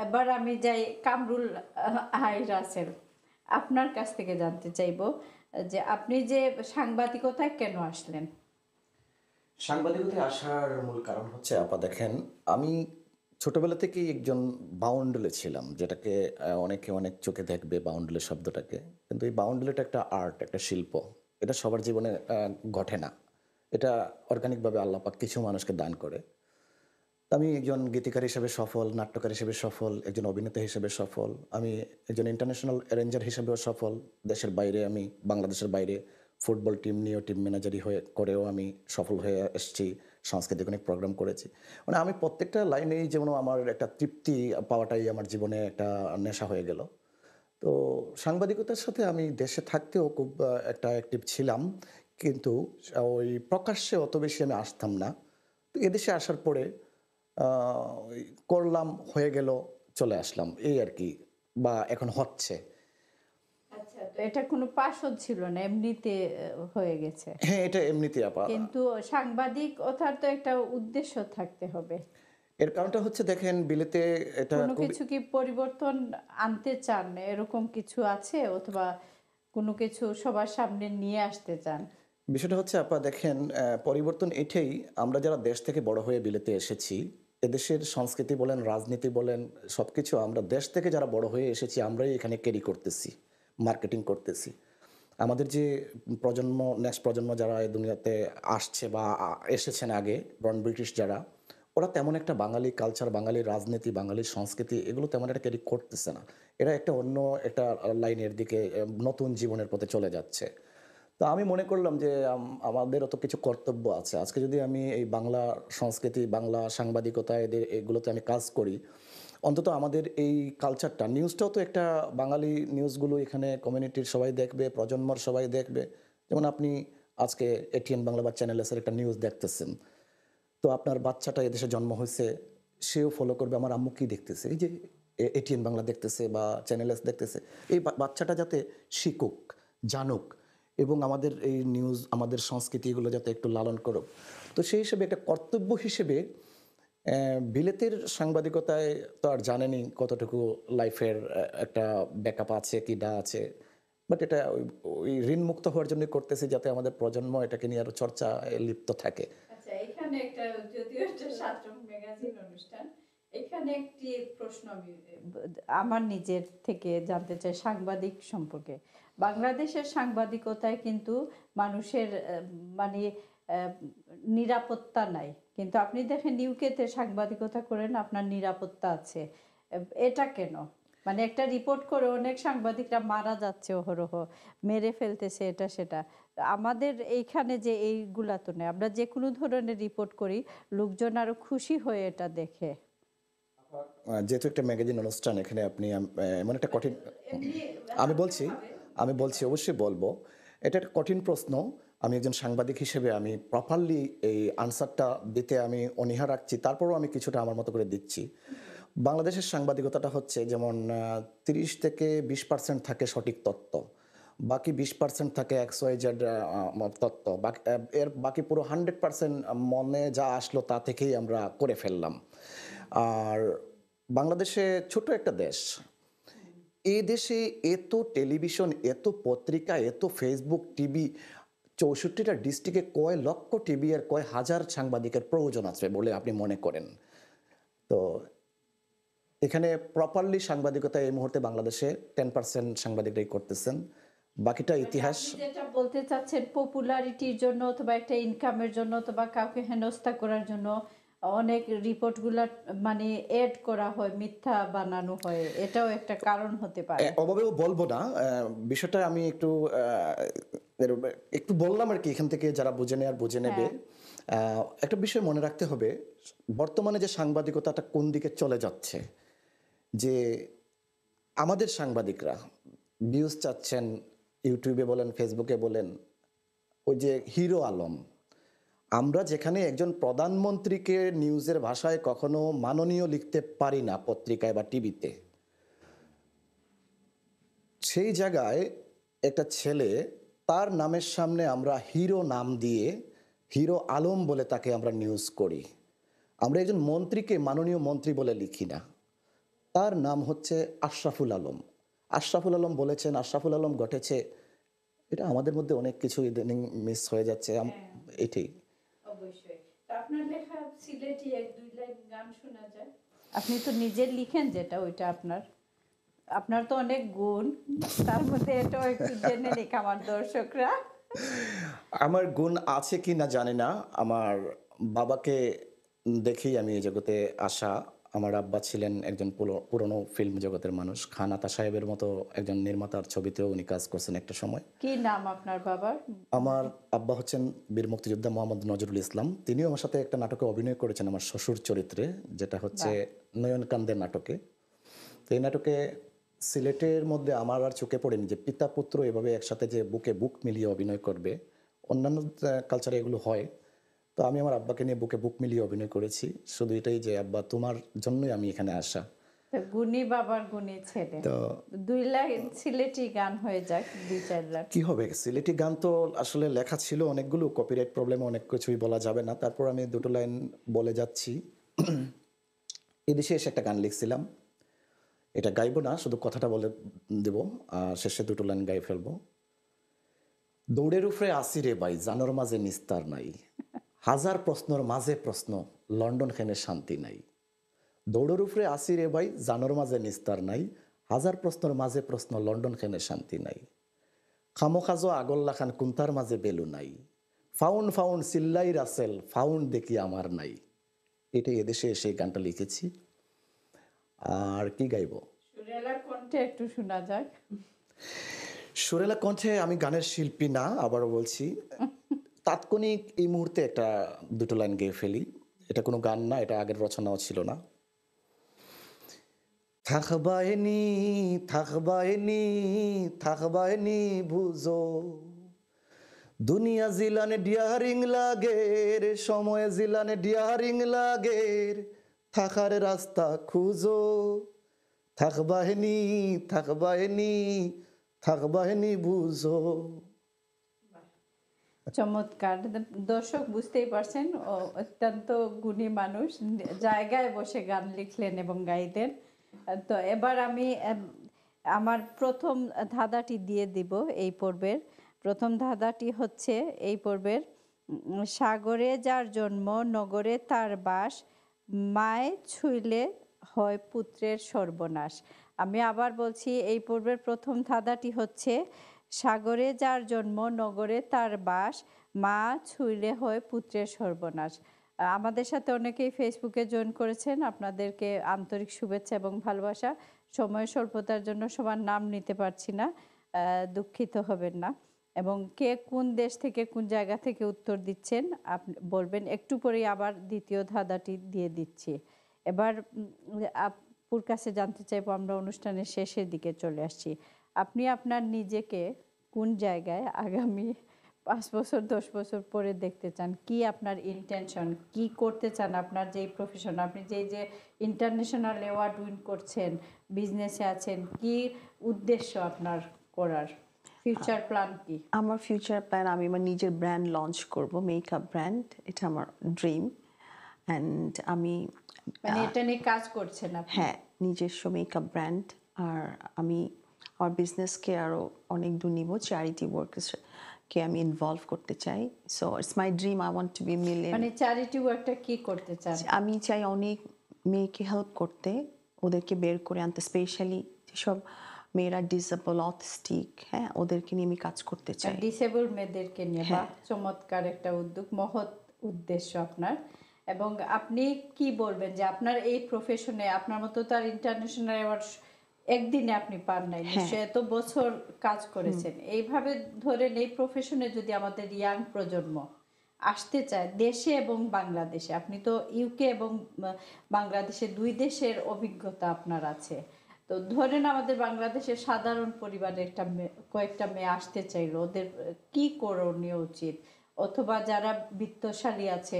এবার আমি যাই কামরুল রাসেল, আপনার কাছ থেকে জানতে চাইবো যে আপনি যে সাংবাদিকতায় কেন আসলেন? সাংবাদিকতায় আসার মূল কারণ হচ্ছে আপা দেখেন, আমি ছোটবেলা থেকেই একজন বাউন্ডুলে ছিলাম, যেটাকে অনেকে অনেক চোখে দেখবে বাউন্ডুলে শব্দটাকে, কিন্তু এই বাউন্ডুলেটা একটা আর্ট, একটা শিল্প, এটা সবার জীবনে ঘটে না, এটা অর্গানিকভাবে আল্লাহ পাক কিছু মানুষকে দান করে। আমি একজন গীতিকার হিসেবে সফল, নাট্যকার হিসেবে সফল, একজন অভিনেতা হিসেবে সফল, আমি একজন ইন্টারন্যাশনাল অ্যারেঞ্জার হিসেবেও সফল, দেশের বাইরে আমি বাংলাদেশের বাইরে ফুটবল টিম নিয়েও টিম ম্যানেজারি করেও আমি সফল হয়ে এসেছি, সাংস্কৃতিক অনেক প্রোগ্রাম করেছি। মানে আমি প্রত্যেকটা লাইনেই যেমন আমার একটা তৃপ্তি পাওয়াটাই আমার জীবনে একটা নেশা হয়ে গেল। তো সাংবাদিকতার সাথে আমি দেশে থাকতেও খুব একটা অ্যাক্টিভ ছিলাম, কিন্তু ওই প্রকাশ্যে অত বেশি আমি আসতাম না। তো এদেশে আসার পরে করলাম, হয়ে গেল, চলে আসলাম, এই আর কি, বা এখন হচ্ছে। আচ্ছা, আচ্ছা, তো এটা কোনো পাশও ছিল না, এমনিতে হয়ে গেছে। হ্যাঁ, এটা এমনিতে আপা। কিন্তু সাংবাদিকতার তো একটা উদ্দেশ্য থাকতে হবে। এর কারণটা হচ্ছে দেখেন বিলেতে এটা কোনো খুবই কিছু কি পরিবর্তন আনতে চান, এরকম কিছু আছে, অথবা কোনো কিছু সবার সামনে নিয়ে আসতে চান? বিষয়টা হচ্ছে আপা দেখেন পরিবর্তন এটাই, আমরা যারা দেশ থেকে বড় হয়ে বিলেতে এসেছি, এদেশের সংস্কৃতি বলেন, রাজনীতি বলেন, সবকিছু আমরা দেশ থেকে যারা বড় হয়ে এসেছি আমরাই এখানে ক্যারি করতেছি, মার্কেটিং করতেছি। আমাদের যে প্রজন্ম, নেক্সট প্রজন্ম যারা এই দুনিয়াতে আসছে বা এসেছেন আগে, বর্ন ব্রিটিশ যারা, ওরা তেমন একটা বাঙালি কালচার, বাঙালি রাজনীতি, বাঙালি সংস্কৃতি এগুলো তেমন একটা ক্যারি করতেছে না। এরা একটা অন্য একটা লাইনের দিকে নতুন জীবনের পথে চলে যাচ্ছে। তো আমি মনে করলাম যে আমাদেরও তো কিছু কর্তব্য আছে। আজকে যদি আমি এই বাংলা সংস্কৃতি, বাংলা সাংবাদিকতা এগুলোতে আমি কাজ করি, অন্তত আমাদের এই কালচারটা, নিউজটাও তো একটা বাঙালি নিউজগুলো এখানে কমিউনিটির সবাই দেখবে, প্রজন্মর সবাই দেখবে। যেমন আপনি আজকে এটিএন বাংলা বা চ্যানেল এসের একটা নিউজ দেখতেছেন। তো আপনার বাচ্চাটা এদেশে জন্ম হয়েছে, সেও ফলো করবে আমার আম্মু কি দেখতেছে, এই যে এটিএন বাংলা দেখতেছে বা চ্যানেল এস দেখতেছে, এই বাচ্চাটা যাতে শিখুক, জানুক এবং আমাদের এই নিউজ, আমাদের সংস্কৃতি এগুলো যাতে একটু লালন করুক। তো সেই হিসেবে একটা কর্তব্য হিসেবে বিলেতের সাংবাদিকতায় তো আর জানেনই কতটুকু লাইফের একটা ব্যাকআপ আছে কি না আছে, বাট এটা ওই ঋণমুক্ত হওয়ার জন্য করতেছি যাতে আমাদের প্রজন্ম এটাকে নিয়ে আরো চর্চায় লিপ্ত থাকে। আচ্ছা, এখানে একটা, যদিও একটা ছাত্র ম্যাগাজিন অনুষ্ঠান, এখানে একটি প্রশ্ন আমি আমার নিজের থেকে জানতে চাই সাংবাদিক সম্পর্কে। বাংলাদেশের সাংবাদিকতায় কিন্তু মানুষের মানে নিরাপত্তা নাই, কিন্তু আপনি দেখেন ইউকেতে সাংবাদিকতা করেন, আপনার নিরাপত্তা আছে। এটা কেন? মানে একটা রিপোর্ট করে অনেক সাংবাদিকরা মারা যাচ্ছে, অহরহ মেরে ফেলতেছে, এটা সেটা। আমাদের এইখানে যে এইগুলা তো নেই, আমরা যে কোনো ধরনের রিপোর্ট করি, লোকজন আরো খুশি হয়ে এটা দেখে। যেহেতু একটা ম্যাগাজিন অনুষ্ঠান, এখানে আপনি এমন একটা কঠিন, আমি বলছি আমি বলছি অবশ্যই বলবো, এটা একটা কঠিন প্রশ্ন। আমি একজন সাংবাদিক হিসেবে আমি প্রপারলি এই আনসারটা দিতে আমি অনীহা রাখছি, তারপরেও আমি কিছুটা আমার মতো করে দিচ্ছি। বাংলাদেশের সাংবাদিকতাটা হচ্ছে যেমন 30 থেকে 20% থাকে সঠিক তথ্য, বাকি 20% থাকে XYZ তথ্য, এর বাকি পুরো 100% মনে যা আসলো তা থেকেই আমরা করে ফেললাম। আর বাংলাদেশে ছোট একটা দেশ, এই দেশে এত টেলিভিশন, এত পত্রিকা, এত ফেসবুক, টিভি, 64টা ডিস্ট্রিক্টে কয় লক্ষ টিভি আর কয় হাজার সাংবাদিকের প্রয়োজন আছে বলে আপনি মনে করেন? তো এখানে প্রপারলি সাংবাদিকতা এই মুহূর্তে বাংলাদেশে 10% সাংবাদিকরাই করতেছেন, বাকিটা ইতিহাস। আপনি যেটা বলতে চাচ্ছেন, পপুলারিটির জন্য অথবা একটা ইনকামের জন্য অথবা কাউকে হেনস্থা করার জন্য অনেক রিপোর্টগুলো মানে এড করা হয়, মিথ্যা বানানো হয়, এটাও একটা কারণ হতে পারে। অভাবেও বলবো না, বিষয়টা আমি একটু বললাম আর কি, এখান থেকে যারা বুঝে নেয় আর বুঝে নেবে। একটা বিষয় মনে রাখতে হবে, বর্তমানে যে সাংবাদিকতাটা কোন দিকে চলে যাচ্ছে, যে আমাদের সাংবাদিকরা ভিউজ চাচ্ছেন, ইউটিউবে বলেন, ফেসবুকে বলেন, ওই যে হিরো আলম, আমরা যেখানে একজন প্রধানমন্ত্রীকে নিউজের ভাষায় কখনো মাননীয় লিখতে পারি না পত্রিকায় বা টিভিতে, সেই জায়গায় একটা ছেলে, তার নামের সামনে আমরা হিরো নাম দিয়ে হিরো আলম বলে তাকে আমরা নিউজ করি। আমরা একজন মন্ত্রীকে মাননীয় মন্ত্রী বলে লিখি না, তার নাম হচ্ছে আশরাফুল আলম। আশরাফুল আলম বলেছেন, আশরাফুল আলম ঘটেছে, এটা আমাদের মধ্যে অনেক কিছু ইদানিং মিস হয়ে যাচ্ছে। এটাই অবশ্যই। তো আপনার লেখা সিলেটি এক দুই লাইন গান শোনা যায়? আপনি তো নিজে লিখেন, যেটা ওইটা আপনার তো অনেক গুণ, তার মধ্যে এটাও একটু জেনে নিক আমার দর্শকরা। আমার গুণ আছে কি না জানি না, আমার বাবাকে দেখেই আমি এই জগতে আসা। আমার আব্বা ছিলেন একজন পুরনো ফিল্ম জগতের মানুষ, খান আতা সাহেবের মতো একজন নির্মাতার ছবিতেও উনি কাজ করছেন একটা সময়। কি নাম আপনার বাবার? আমার আব্বা হচ্ছেন বীর মুক্তিযোদ্ধা মোহাম্মদ নজরুল ইসলাম। তিনিও আমার সাথে একটা নাটকে অভিনয় করেছেন আমার শ্বশুর চরিত্রে, যেটা হচ্ছে নয়নকান্দের নাটকে। তো এই নাটকে সিলেটের মধ্যে আমার আর চোখে পড়েনি যে পিতা পুত্র এভাবে একসাথে যে বুকে বুক মিলিয়ে অভিনয় করবে। অন্যান্য কালচারে এগুলো হয়, তো আমি আমার আব্বাকে নিয়ে বুকে বুক মিলিয়ে অভিনয় করেছি। শুধু এটাই যে আব্বা তোমার জন্যই আমি এখানে আসা, তো গুণী বাবার গুণী ছেলে, তো 2 লাইন সিলেটি গান হয়ে যাক, 2-4 লাইন। কি হবে, সিলেটি গান তো আসলে লেখা ছিল অনেকগুলো, কপিরাইট প্রবলেম অনেক কিছুই বলা যাবে না, তারপর আমি 2 লাইন বলে যাচ্ছি। এদেশে এসে একটা গান লিখছিলাম, এটা গাইবো না, শুধু কথাটা বলে দেব, আর শেষে 2 লাইন গাই ফেলবো। দৌড়ের উপরে আসি রে ভাই, জানোর মাঝে নিস্তার নাই, হাজার প্রশ্নর মাঝে প্রশ্ন, লন্ডন খেনে শান্তি নাই। দৌড়ের উপরে আসি রে ভাই, জানোর মাঝে নিস্তার নাই, হাজার প্রশ্নর মাঝে প্রশ্ন, লন্ডন খেনে শান্তি নাই। খামোখাজো আগল্লা খান কুন্তার মাঝে বেলু নাই, ফাউন্ড ফাউন্ড সিল্লাই রাসেল, ফাউন্ড দেখি আমার নাই। এটাই এদেশে এসে এই গানটা লিখেছি। আর কি গাইবো? সুরেলা কণ্ঠে একটু শোনা যাক। সুরেলা কণ্ঠে আমি গানের শিল্পী না, আবারও বলছি, তাৎক্ষণিক এই মুহূর্তে একটা 2 লাইন গেয়ে ফেলি। এটা কোনো গান না, এটা আগের রচনাও ছিল না। থাকবায়নি থাকবায়নি থাকবায়নি বুঝো, দুনিয়া জিলানে ডিয়ারিং লাগের, সময় জিলানে ডিয়ারিং লাগের, থাকার রাস্তা খুঁজো। থাকবায়নি থাকবায়নি থাকবায়নি বুঝো। চমৎকার। দর্শক বুঝতেই পারছেন, ও অত্যন্ত গুণী মানুষ, জায়গায় বসে গান লিখলেন এবং গাইতেন। তো এবার আমি আমার প্রথম ধাঁধাটি দিয়ে দিব এই পর্বের। প্রথম ধাঁধাটি হচ্ছে এই পর্বের, সাগরে যার জন্ম, নগরে তার বাস, মায় ছুঁইলে হয় পুত্রের সর্বনাশ। আমি আবার বলছি, এই পর্বের প্রথম ধাঁধাটি হচ্ছে, সাগরে যার জন্ম, নগরে তার বাস, মা ছুঁইলে হয় পুত্রের সর্বনাশ। আমাদের সাথে অনেকেই ফেসবুকে জয়েন করেছেন, আপনাদেরকে আন্তরিক শুভেচ্ছা এবং ভালোবাসা। সময়ের স্বল্পতার জন্য সবার নাম নিতে পারছি না, দুঃখিত হবেন না। এবং কে কোন দেশ থেকে, কোন জায়গা থেকে উত্তর দিচ্ছেন আপনি বলবেন। একটু পরেই আবার দ্বিতীয় ধাঁধাটি দিয়ে দিচ্ছি। এবার আপুর কাছে জানতে চাইবো, আমরা অনুষ্ঠানের শেষের দিকে চলে আসছি, আপনি আপনার নিজেকে কোন জায়গায় আগামী 5 বছর 10 বছর পরে দেখতে চান? কি আপনার ইন্টেনশন, কি করতে চান? আপনার যেই প্রফেশন, আপনি যে ইন্টারন্যাশনাল অ্যাওয়ার্ড উইন করছেন, বিজনেসে আছেন, কি উদ্দেশ্য আপনার করার? ফিউচার প্ল্যান কি? আমার ফিউচার প্ল্যান, আমি আমার নিজের ব্র্যান্ড লঞ্চ করব, মেকআপ ব্র্যান্ড, এটা আমার ড্রিম। অ্যান্ড আমি মানে এটা নিয়ে কাজ করছেন আপনি? হ্যাঁ, নিজস্ব মেকআপ ব্র্যান্ড। আর আমি আমার বিজনেসকে আরও অনেক দূর নিব, চ্যারিটি ওয়ার্কসকে আমি ইনভলভ করতে চাই। So it's my dream, I want to be million. মানে চ্যারিটি ওয়ার্কটা কি করতে চান? আমি চাই অনেক মেয়েকে হেল্প করতে, ওদেরকে বের করে আনতে, স্পেশালি যেসব মেয়েরা ডিসেবল, অটিস্টিক, হ্যাঁ, ওদেরকে নিয়ে আমি কাজ করতে চাই। ডিসেবল মেয়েদেরকে নিয়ে, বা চমৎকার একটা উদ্যোগ, মহৎ উদ্দেশ্য আপনার। এবং আপনি কি বলবেন যে আপনার এই প্রফেশনে, আপনার মতো তার ইন্টারন্যাশনাল অ্যাওয়ার্ড একদিনে আপনি পান নাই, নিশ্চয়ই এত বছর কাজ করেছেন। এইভাবে ধরেন এই প্রফেশনে যদি আমাদের ইয়াং প্রজন্ম আসতে চায় দেশে এবং বাংলাদেশে, আপনি তো ইউকে এবং বাংলাদেশে 2 দেশের অভিজ্ঞতা আপনার আছে, তো ধরেন আমাদের বাংলাদেশের সাধারণ পরিবারের কয়েকটা মেয়ে আসতে চাইলো, ওদের কি করণীয় উচিত? অথবা যারা বিত্তশালী আছে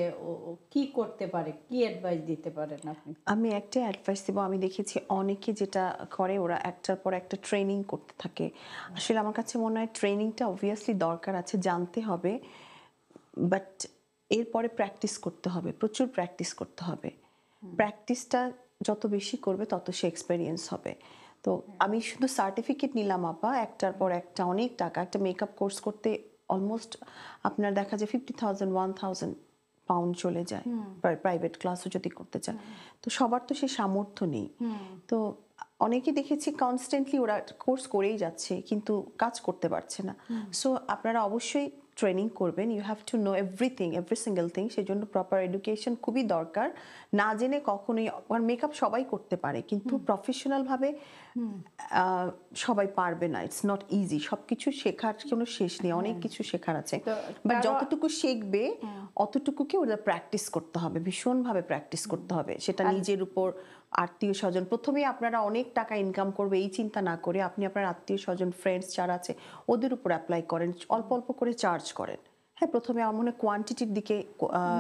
কি করতে পারে, কি অ্যাডভাইস দিতে পারেন আপনি? আমি একটা অ্যাডভাইস দেবো, আমি দেখেছি অনেকে যেটা করে, ওরা একটার পর একটা ট্রেনিং করতে থাকে। আসলে আমার কাছে মনে হয় ট্রেনিংটা অবভিয়াসলি দরকার আছে, জানতে হবে, বাট এরপরে প্র্যাকটিস করতে হবে, প্রচুর প্র্যাকটিস করতে হবে। প্র্যাকটিসটা যত বেশি করবে তত সে এক্সপেরিয়েন্স হবে। তো আমি শুধু সার্টিফিকেট নিলাম আপা, একটার পর একটা অনেক টাকা, একটা মেকআপ কোর্স করতে অলমোস্ট আপনার দেখা যায় 50,000 1,000 পাউন্ড চলে যায়, প্রাইভেট ক্লাসও যদি করতে চান। তো সবার তো সে সামর্থ্য নেই। তো অনেকে দেখেছি কনস্ট্যান্টলি ওরা কোর্স করেই যাচ্ছে কিন্তু কাজ করতে পারছে না। সো আপনারা অবশ্যই ট্রেনিং করবেন, you have to know everything, every single thing. সেই জন্য প্রপার এডুকেশন খুবই দরকার। না জেনে কখনোই, আর মেকআপ সবাই করতে পারে কিন্তু প্রফেশনালভাবে সবাই পারবে না, ইটস নট ইজি। সব কিছু শেখার কোনো শেষ নেই, অনেক কিছু শেখার আছে। বাট যতটুকু শিখবে অতটুকুকে ওরা প্র্যাকটিস করতে হবে, ভীষণভাবে প্র্যাকটিস করতে হবে। সেটা নিজের উপর, আত্মীয় স্বজন, প্রথমে আপনারা অনেক টাকা ইনকাম করবে এই চিন্তা না করে আপনি আপনার আত্মীয় স্বজন, ফ্রেন্ডস যারা আছে ওদের উপর অ্যাপ্লাই করেন, অল্প অল্প করে চার্জ করেন। হ্যাঁ, প্রথমে আমার মনে হয় কোয়ান্টিটির দিকে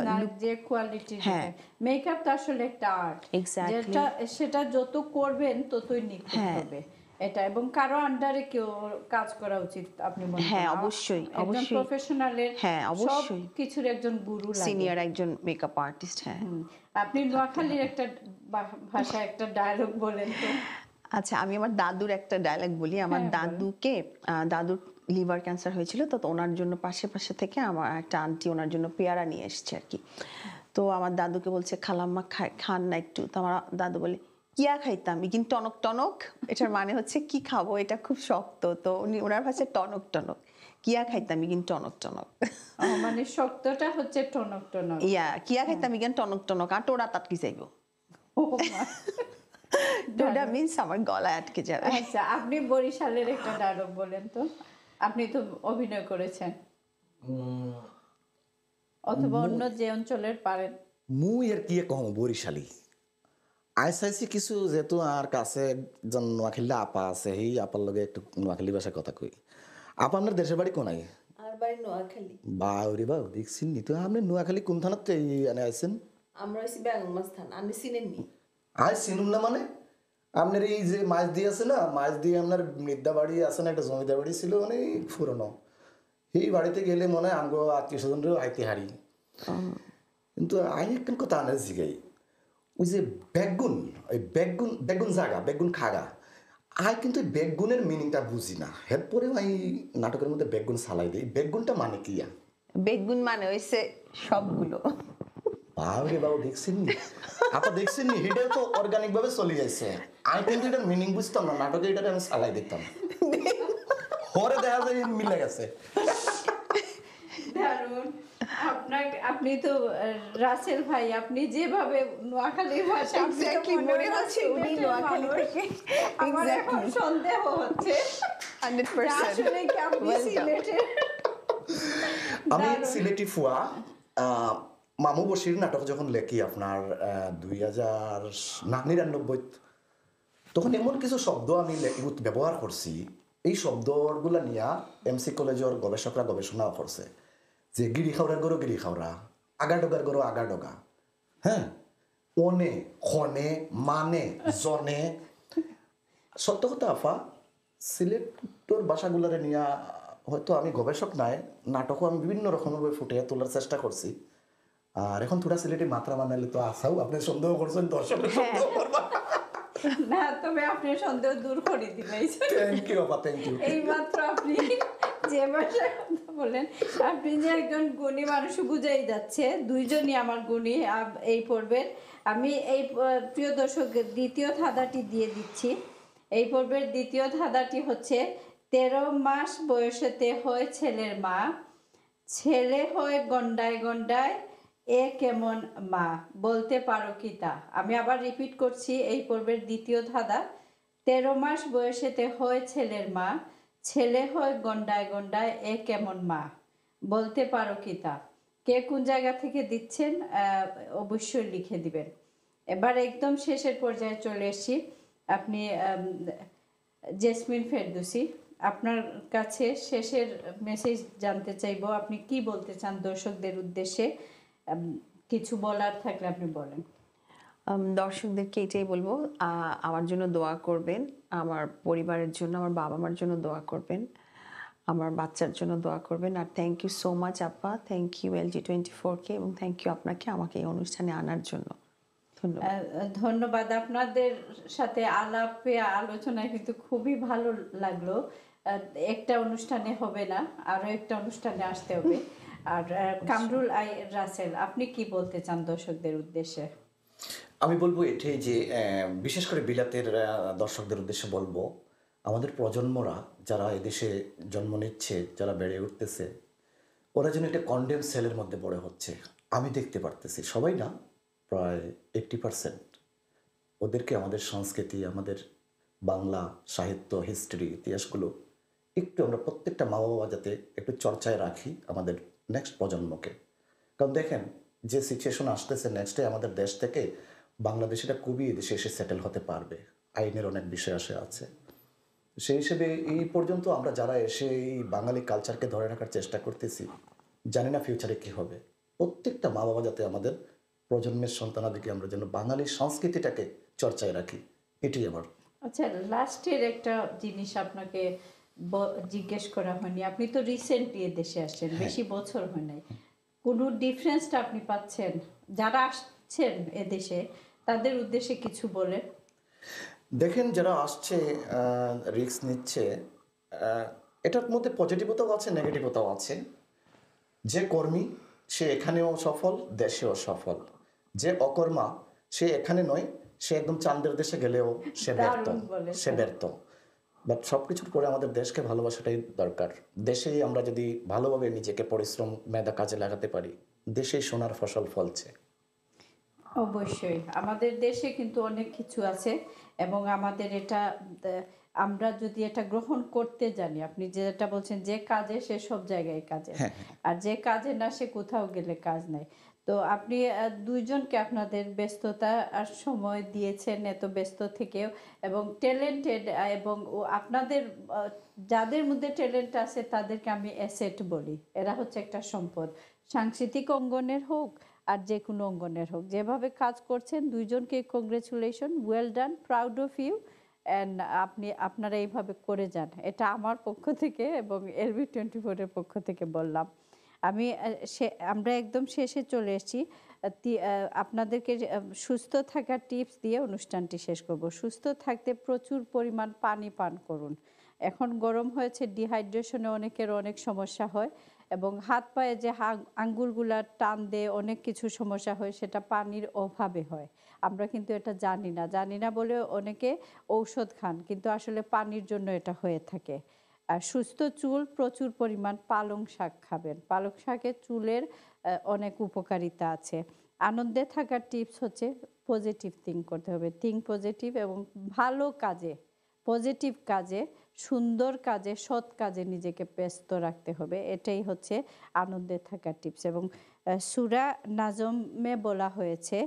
না যে কোয়ালিটি হ্যাঁ। মেকআপ তো আসলে একটা আর্ট Exactly. যেটা সেটা যত করবেন ততই নিখুঁত হ্যাঁ। হবে এটা, এবং কারো আন্ডারে কেউ কাজ করা উচিত আপনি মনে করেন? হ্যাঁ, অবশ্যই, একজন অবশ্যই। প্রফেশনালের হ্যাঁ, সব অবশ্যই। কিছুর একজন গুরু লাগে। সিনিয়র একজন মেকআপ আর্টিস্ট। হ্যাঁ। আপনি নোয়াখালীর একটা ভাষায় একটা ডায়লগ বলেন তো। আচ্ছা, আমি আমার দাদুর একটা ডায়লগ বলি। আমার হ্যাঁ, বলেন। দাদুকে দাদুর লিভার ক্যান্সার হয়েছিল, তো ওনার জন্য পাশে থেকে আমার একটা আন্টি ওনার জন্য পেয়ারা নিয়ে এসেছে আর কি। তো আমার দাদুকে বলছে, খালাম্মা খান না একটু। তো আমার দাদু বলে, কিয়া খাইতাম ইগিন টনক টনক। এটার মানে হচ্ছে কি খাবো, এটা খুব শক্ত। তো উনি ওনার ভাষায় টনক টনক, কিয়া খাইতাম ইগিন টনক টনক। মানে শক্তটা হচ্ছে টনক টনক। কিয়া খাইতাম ইগিন টনক টনক, আর টোরা তাটকি যাইব। ও মা। টোরা মিন্স আমার গলায় আটকে যাবে। আচ্ছা, আপনি বরিশালের একটা ডায়লগ বলেন তো। আপনি তো অভিনয় করেছেন, অথবা অন্য যে অঞ্চলের পারেন। মুই আর কি কম বরিশালী আইসাইছি কিছু, যেহেতু আর কাছে একজন নোয়াখালী আপা আছে, এই আপার লগে একটু নোয়াখালী ভাষায় কথা কই। আপা আপনার দেশের বাড়ি কোনায়? আর বাড়ি নোয়াখালী। বাউরি বাউ, দেখছেন নি তো আপনি নোয়াখালী কোন থানার এনে আইছেন? আমরা হইছি বেগমগঞ্জ থানা, আপনি চিনেননি? আজ চিনুম না মানে, আপনার এই যে মাছ দিয়ে আছে না, মাছ দিয়ে আপনার মৃদ্ধা বাড়ি আছে না, একটা জমিদার বাড়ি ছিল অনেক পুরনো। এই বাড়িতে গেলে মনে হয় আমগো আত্মীয় স্বজনরাও আইতে হারি। কিন্তু আমি একখান কথা আনার জিগাই, ওই যে বেগুন, ওই বেগুন বেগুন জাগা বেগুন খাগা, আই কিন্তু ওই বেগুনের মিনিংটা বুঝি না। এরপরেও আমি নাটকের মধ্যে বেগুন সালাই দিই। বেগুনটা মানে কি? বেগুন মানে হইছে সবগুলো। বাবরে বাবু, দেখছেন নি আপা, দেখছেন নি, এটাও তো অর্গানিক ভাবে চলে যাচ্ছে। আমি কিন্তু এটার মিনিং বুঝতাম না, নাটকে এটা আমি সালাই দিতাম, পরে দেখা যায় মিলে গেছে। দারুণ। আপনি তো রাসেল ভাই, আপনি যেভাবে নোয়াখালীর ভাষা আপনি তো Exactly, মনে মনে হচ্ছে হচ্ছে উনি সিলেটের নোয়াখালী মানুষ। থেকে। আমার এখন Exactly. সন্দেহ হচ্ছে 100%. আসলে কি আপনি Well done. সিলেটের। আমি দারুণ। সিলেটি ফুয়া। মামু বশির নাটক যখন লেখি আপনার 2099, তখন এমন কিছু শব্দ আমি ব্যবহার করছি, এই শব্দগুলা নিয়ে এমসি কলেজের গবেষকরা গবেষণা করছে যে গিরি খাওয়ার গরু গিরি খাওয়া, আগাডোগার গরু আগাডোগা, হ্যাঁ, অনে খনে মানে জনে। সত্য কথা আফা, সিলেটের ভাষাগুলারে নিয়ে হয়তো আমি গবেষক নাই, নাটকও আমি বিভিন্ন রকমের ফুটিয়ে তোলার চেষ্টা করছি। আর এখন তোরা সিলেটে মাত্রা মানালে তো আসাও, আপনি সন্দেহ করছেন, দর্শক সন্দেহ করবা। না, তবে আপনি সন্দেহ দূর করে দিলেন। থ্যাংক ইউ আপা, থ্যাংক ইউ। এইমাত্র আপনি যে ভাষায় কথা বলেন, আপনি যে একজন গুণী মানুষ বুঝাই যাচ্ছে। দুইজনই আমার গুণী এই পর্বের। আমি এই প্রিয় দর্শক দ্বিতীয় ধাঁধাটি দিয়ে দিচ্ছি। এই পর্বের দ্বিতীয় ধাঁধাটি হচ্ছে, 13 মাস বয়সেতে হয় ছেলের মা, ছেলে হয় গন্ডায় গন্ডায়, এ কেমন মা, বলতে পারো কি তা? আমি আবার রিপিট করছি, এই পর্বের দ্বিতীয় ধাঁধা। 13 মাস বয়সেতে হয় ছেলের মা, ছেলে হয় গন্ডায় গন্ডায়, এ কেমন মা, বলতে পারো কি তা? কে কোন জায়গা থেকে দিচ্ছেন অবশ্যই লিখে দিবেন। এবার একদম শেষের পর্যায়ে চলে এসেছি। আপনি জেসমিন ফেরদৌসী, আপনার কাছে শেষের মেসেজ জানতে চাইবো, আপনি কি বলতে চান দর্শকদের উদ্দেশ্যে? কিছু বলার থাকলে আপনি বলেন। দর্শকদেরকে এটাই বলবো, আমার জন্য দোয়া করবেন, আমার পরিবারের জন্য, আমার বাবা মার জন্য দোয়া করবেন, আমার বাচ্চার জন্য দোয়া করবেন। আর থ্যাংক ইউ সো মাচ আপা, থ্যাংক ইউ LG24কে, এবং থ্যাংক ইউ আপনাকে আমাকে এই অনুষ্ঠানে আনার জন্য। ধন্যবাদ। ধন্যবাদ। আপনাদের সাথে আলাপে আলোচনায় কিন্তু খুবই ভালো লাগলো। একটা অনুষ্ঠানে হবে না, আরো একটা অনুষ্ঠানে আসতে হবে। আর কামরুল রাসেল, আপনি কি বলতে চান দর্শকদের উদ্দেশ্যে? আমি বলবো এটাই যে বিশেষ করে বিলাতের দর্শকদের উদ্দেশ্যে বলবো, আমাদের প্রজন্মরা যারা এদেশে জন্ম নিচ্ছে, যারা বেড়ে উঠতেছে, ওরা যেন একটা কন্ডেম সেলের মধ্যে বড় হচ্ছে। আমি দেখতে পারতেছি, সবাই না, প্রায় 80% ওদেরকে আমাদের সংস্কৃতি, আমাদের বাংলা সাহিত্য, হিস্ট্রি, ইতিহাসগুলো একটু আমরা প্রত্যেকটা মা বাবা যাতে একটু চর্চায় রাখি আমাদের নেক্সট প্রজন্মকে। কারণ দেখেন যে সিচুয়েশন আসতেছে, নেক্সটে আমাদের দেশ থেকে বাংলাদেশিরা খুবই এদেশে এসে সেটেল হতে পারবে, আইনের অনেক বিষয় আছে। সেই হিসেবে এই পর্যন্ত আমরা যারা এসে এই বাঙালি কালচারকে ধরে রাখার চেষ্টা করতেছি, জানি না ফিউচারে কি হবে। প্রত্যেকটা মা বাবা যাতে আমাদের প্রজন্মের সন্তানাদিকে আমরা যেন বাঙালি সংস্কৃতিটাকে চর্চায় রাখি, এটাই আমার। আচ্ছা, লাস্টের একটা জিনিস আপনাকে জিজ্ঞেস করা হয়নি। আপনি তো রিসেন্টলি দেশে আসছেন, বেশি বছর হয় নাই। কোনো ডিফারেন্সটা আপনি পাচ্ছেন যারা আসছেন এদেশে তাদের উদ্দেশ্যে কিছু বলে? দেখেন, যারা আসছে রিস্ক নিচ্ছে, এটার মধ্যে পজিটিভতাও আছে, নেগেটিভতাও আছে। যে কর্মী সে এখানেও সফল, দেশেও সফল। যে অকর্মা সে এখানে নয়, সে একদম চাঁদের দেশে গেলেও সে ব্যর্থ, দারুণ বলেছেন। সে ব্যর্থ। বাট সব কিছুর পরে আমাদের দেশকে ভালোবাসাটাই দরকার। দেশেই আমরা যদি ভালোভাবে নিজেকে পরিশ্রম মেধা কাজে লাগাতে পারি, দেশেই সোনার ফসল ফলছে। অবশ্যই আমাদের দেশে কিন্তু অনেক কিছু আছে এবং আমাদের এটা আমরা যদি এটা গ্রহণ করতে জানি, আপনি যেটা বলছেন যে কাজে সে সব জায়গায় কাজে, আর যে কাজে না সে কোথাও গেলে কাজ নাই। তো আপনি দুইজনকে আপনাদের ব্যস্ততা আর সময় দিয়েছেন এত ব্যস্ত থেকেও, এবং ট্যালেন্টেড, এবং আপনাদের যাদের মধ্যে ট্যালেন্ট আছে তাদেরকে আমি অ্যাসেট বলি। এরা হচ্ছে একটা সম্পদ, সাংস্কৃতিক অঙ্গনের হোক আর যে কোনো অঙ্গনের হোক। যেভাবে কাজ করছেন দুইজনকে congratulation, well done, proud of you. And আপনারা এইভাবে করে যান, এটা আমার পক্ষ থেকে এবং LB24-এর পক্ষ থেকে বললাম। আমরা একদম শেষে চলে এসেছি। আপনাদেরকে সুস্থ থাকার টিপস দিয়ে অনুষ্ঠানটি শেষ করব। সুস্থ থাকতে প্রচুর পরিমাণ পানি পান করুন। এখন গরম হয়েছে, ডিহাইড্রেশনে অনেকের অনেক সমস্যা হয় এবং হাত পায়ে যে আঙ্গুলগুলা টান দিয়ে অনেক কিছু সমস্যা হয়, সেটা পানির অভাবে হয়। আমরা কিন্তু এটা জানি না বলে অনেকে ঔষধ খান, কিন্তু আসলে পানির জন্য এটা হয়ে থাকে। আর সুস্থ চুল, প্রচুর পরিমাণ পালং শাক খাবেন। পালং শাকের চুলের অনেক উপকারিতা আছে। আনন্দে থাকার টিপস হচ্ছে পজিটিভ থিঙ্ক করতে হবে, থিঙ্ক পজিটিভ, এবং ভালো কাজে, পজিটিভ কাজে, সুন্দর কাজে, সৎ কাজে নিজেকে ব্যস্ত রাখতে হবে। এটাই হচ্ছে আনন্দে থাকার টিপস। এবং সূরা নাজমে বলা হয়েছে,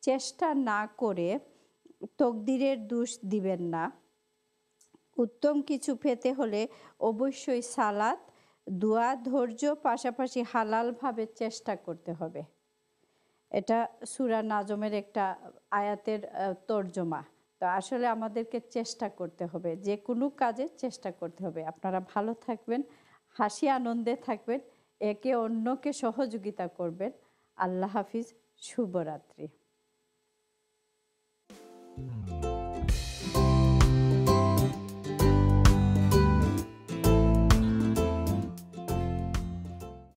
চেষ্টা না করে তকদিরের দোষ দিবেন না। উত্তম কিছু পেতে হলে অবশ্যই সালাত, দোয়া, ধৈর্য, পাশাপাশি হালালভাবে চেষ্টা করতে হবে। এটা সূরা নাজমের একটা আয়াতের তর্জমা। তো আসলে আমাদেরকে চেষ্টা করতে হবে, যে কোনো কাজে চেষ্টা করতে হবে। আপনারা ভালো থাকবেন, হাসি আনন্দে থাকবেন, একে অন্যকে সহযোগিতা করবেন। আল্লাহ হাফিজ, শুভরাত্রি।